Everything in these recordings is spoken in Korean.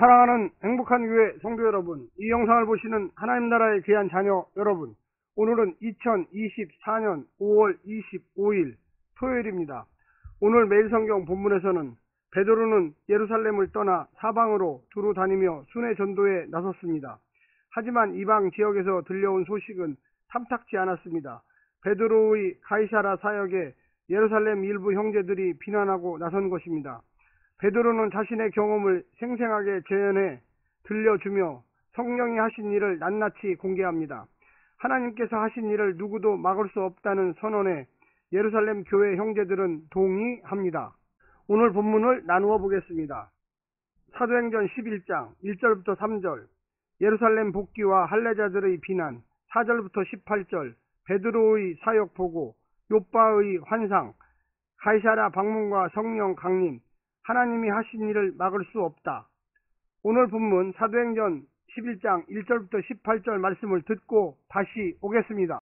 사랑하는 행복한 교회 성도 여러분, 이 영상을 보시는 하나님 나라의 귀한 자녀 여러분, 오늘은 2024년 5월 25일 토요일입니다. 오늘 매일성경 본문에서는 베드로는 예루살렘을 떠나 사방으로 두루 다니며 순회 전도에 나섰습니다. 하지만 이방 지역에서 들려온 소식은 탐탁지 않았습니다. 베드로의 가이사라 사역에 예루살렘 일부 형제들이 비난하고 나선 것입니다. 베드로는 자신의 경험을 생생하게 재현해 들려주며 성령이 하신 일을 낱낱이 공개합니다. 하나님께서 하신 일을 누구도 막을 수 없다는 선언에 예루살렘 교회 형제들은 동의합니다. 오늘 본문을 나누어 보겠습니다. 사도행전 11장 1절부터 3절, 예루살렘 복귀와 할례자들의 비난, 4절부터 18절, 베드로의 사역 보고, 욥바의 환상, 가이사랴 방문과 성령 강림, 하나님이 하신 일을 막을 수 없다. 오늘 본문 사도행전 11장 1절부터 18절 말씀을 듣고 다시 오겠습니다.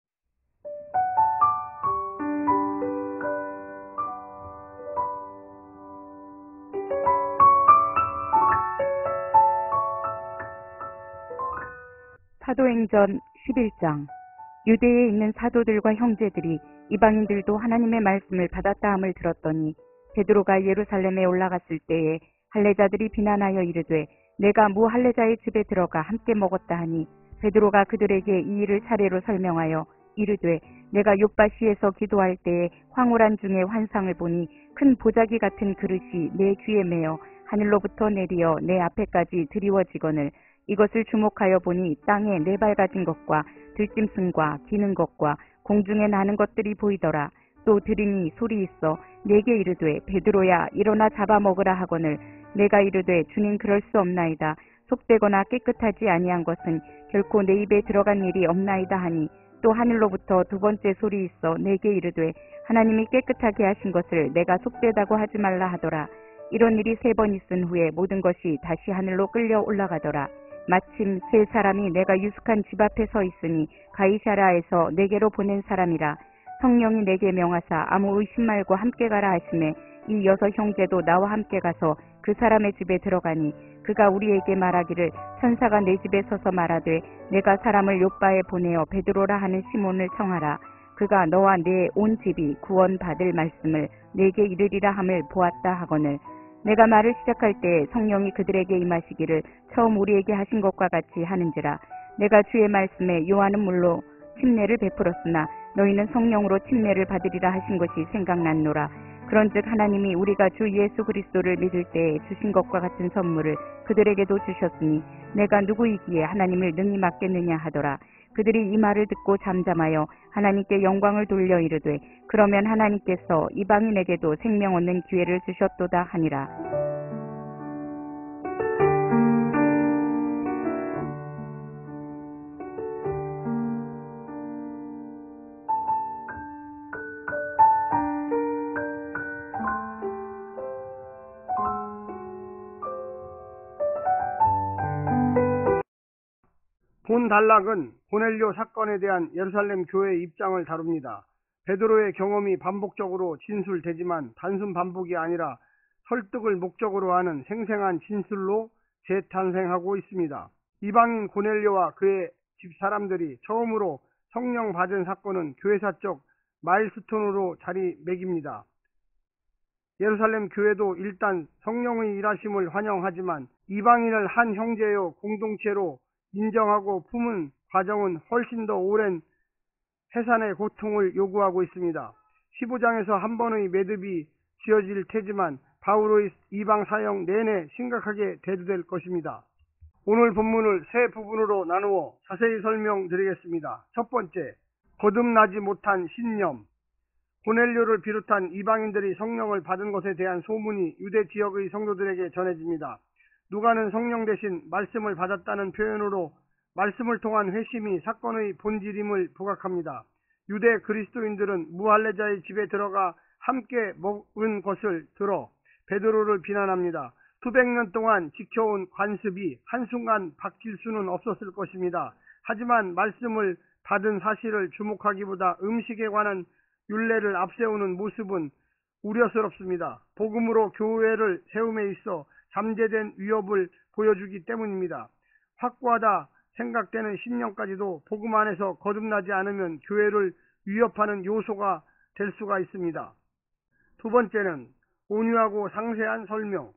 사도행전 11장. 유대에 있는 사도들과 형제들이 이방인들도 하나님의 말씀을 받았다 함을 들었더니 베드로가 예루살렘에 올라갔을 때에 할례자들이 비난하여 이르되 내가 무할례자의 집에 들어가 함께 먹었다 하니 베드로가 그들에게 이 일을 차례로 설명하여 이르되 내가 욥바시에서 기도할 때에 황홀한 중에 환상을 보니 큰 보자기 같은 그릇이 내 귀에 매어 하늘로부터 내리어 내 앞에까지 드리워지거늘 이것을 주목하여 보니 땅에 네 발 가진 것과 들짐승과 기는 것과 공중에 나는 것들이 보이더라. 또 들으니 소리 있어 내게 이르되 베드로야 일어나 잡아먹으라 하거늘 내가 이르되 주님 그럴 수 없나이다. 속되거나 깨끗하지 아니한 것은 결코 내 입에 들어간 일이 없나이다 하니 또 하늘로부터 두 번째 소리 있어 내게 이르되 하나님이 깨끗하게 하신 것을 내가 속되다고 하지 말라 하더라. 이런 일이 3번 있은 후에 모든 것이 다시 하늘로 끌려 올라가더라. 마침 세 사람이 내가 유숙한 집 앞에 서 있으니 가이사랴에서 내게로 보낸 사람이라. 성령이 내게 명하사 아무 의심 말고 함께 가라 하시매 이 6 형제도 나와 함께 가서 그 사람의 집에 들어가니 그가 우리에게 말하기를 천사가 내 집에 서서 말하되 내가 사람을 욥바에 보내어 베드로라 하는 시몬을 청하라. 그가 너와 내 온 집이 구원받을 말씀을 내게 이르리라 함을 보았다 하거늘 내가 말을 시작할 때 성령이 그들에게 임하시기를 처음 우리에게 하신 것과 같이 하는지라. 내가 주의 말씀에 요한은 물로 침례를 베풀었으나 너희는 성령으로 침례를 받으리라 하신 것이 생각났노라. 그런즉 하나님이 우리가 주 예수 그리스도를 믿을 때에 주신 것과 같은 선물을 그들에게도 주셨으니 내가 누구이기에 하나님을 능히 맡겠느냐 하더라. 그들이 이 말을 듣고 잠잠하여 하나님께 영광을 돌려 이르되 그러면 하나님께서 이방인에게도 생명 얻는 기회를 주셨도다 하니라. 본 단락은 고넬료 사건에 대한 예루살렘 교회의 입장을 다룹니다. 베드로의 경험이 반복적으로 진술되지만 단순 반복이 아니라 설득을 목적으로 하는 생생한 진술로 재탄생하고 있습니다. 이방인 고넬료와 그의 집사람들이 처음으로 성령 받은 사건은 교회사적 마일스톤으로 자리매깁니다. 예루살렘 교회도 일단 성령의 일하심을 환영하지만 이방인을 한 형제요 공동체로 인정하고 품은 과정은 훨씬 더 오랜 해산의 고통을 요구하고 있습니다. 15장에서 한 번의 매듭이 지어질 테지만 바울의 이방 사역 내내 심각하게 대두될 것입니다. 오늘 본문을 세 부분으로 나누어 자세히 설명드리겠습니다. 첫 번째, 거듭나지 못한 신념. 고넬료를 비롯한 이방인들이 성령을 받은 것에 대한 소문이 유대 지역의 성도들에게 전해집니다. 누가는 성령 대신 말씀을 받았다는 표현으로 말씀을 통한 회심이 사건의 본질임을 부각합니다. 유대 그리스도인들은 무할례자의 집에 들어가 함께 먹은 것을 들어 베드로를 비난합니다. 수백 년 동안 지켜온 관습이 한순간 바뀔 수는 없었을 것입니다. 하지만 말씀을 받은 사실을 주목하기보다 음식에 관한 율례를 앞세우는 모습은 우려스럽습니다. 복음으로 교회를 세움에 있어 잠재된 위협을 보여주기 때문입니다. 확고하다 생각되는 신념까지도 복음 안에서 거듭나지 않으면 교회를 위협하는 요소가 될 수가 있습니다. 두 번째는 온유하고 상세한 설명.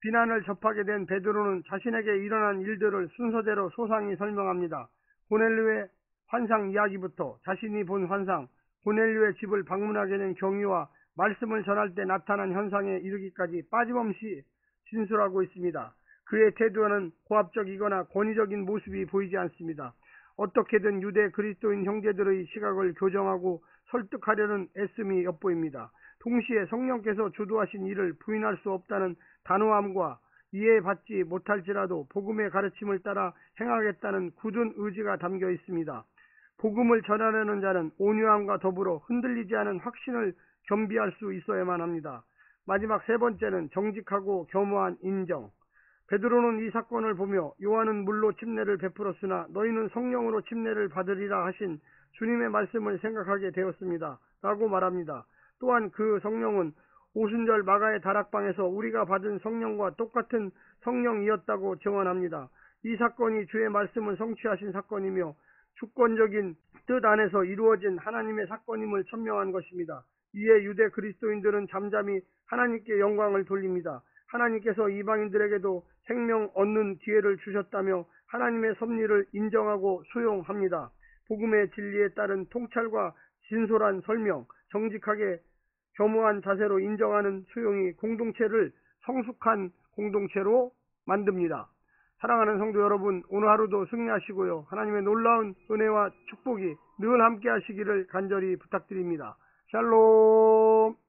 비난을 접하게 된 베드로는 자신에게 일어난 일들을 순서대로 소상히 설명합니다. 고넬료의 환상 이야기부터 자신이 본 환상, 고넬료의 집을 방문하게 된 경위와 말씀을 전할 때 나타난 현상에 이르기까지 빠짐없이 진술하고 있습니다. 그의 태도는 고압적이거나 권위적인 모습이 보이지 않습니다. 어떻게든 유대 그리스도인 형제들의 시각을 교정하고 설득하려는 애씀이 엿보입니다. 동시에 성령께서 주도하신 일을 부인할 수 없다는 단호함과 이해받지 못할지라도 복음의 가르침을 따라 행하겠다는 굳은 의지가 담겨 있습니다. 복음을 전하려는 자는 온유함과 더불어 흔들리지 않은 확신을 겸비할 수 있어야만 합니다. 마지막 세 번째는 정직하고 겸허한 인정. 베드로는 이 사건을 보며 요한은 물로 침례를 베풀었으나 너희는 성령으로 침례를 받으리라 하신 주님의 말씀을 생각하게 되었습니다. 라고 말합니다. 또한 그 성령은 오순절 마가의 다락방에서 우리가 받은 성령과 똑같은 성령이었다고 증언합니다. 이 사건이 주의 말씀을 성취하신 사건이며 주권적인 뜻 안에서 이루어진 하나님의 사건임을 천명한 것입니다. 이에 유대 그리스도인들은 잠잠히 하나님께 영광을 돌립니다. 하나님께서 이방인들에게도 생명 얻는 기회를 주셨다며 하나님의 섭리를 인정하고 수용합니다. 복음의 진리에 따른 통찰과 진솔한 설명, 정직하게 겸허한 자세로 인정하는 수용이 공동체를 성숙한 공동체로 만듭니다. 사랑하는 성도 여러분, 오늘 하루도 승리하시고요. 하나님의 놀라운 은혜와 축복이 늘 함께 하시기를 간절히 부탁드립니다. 샬롬.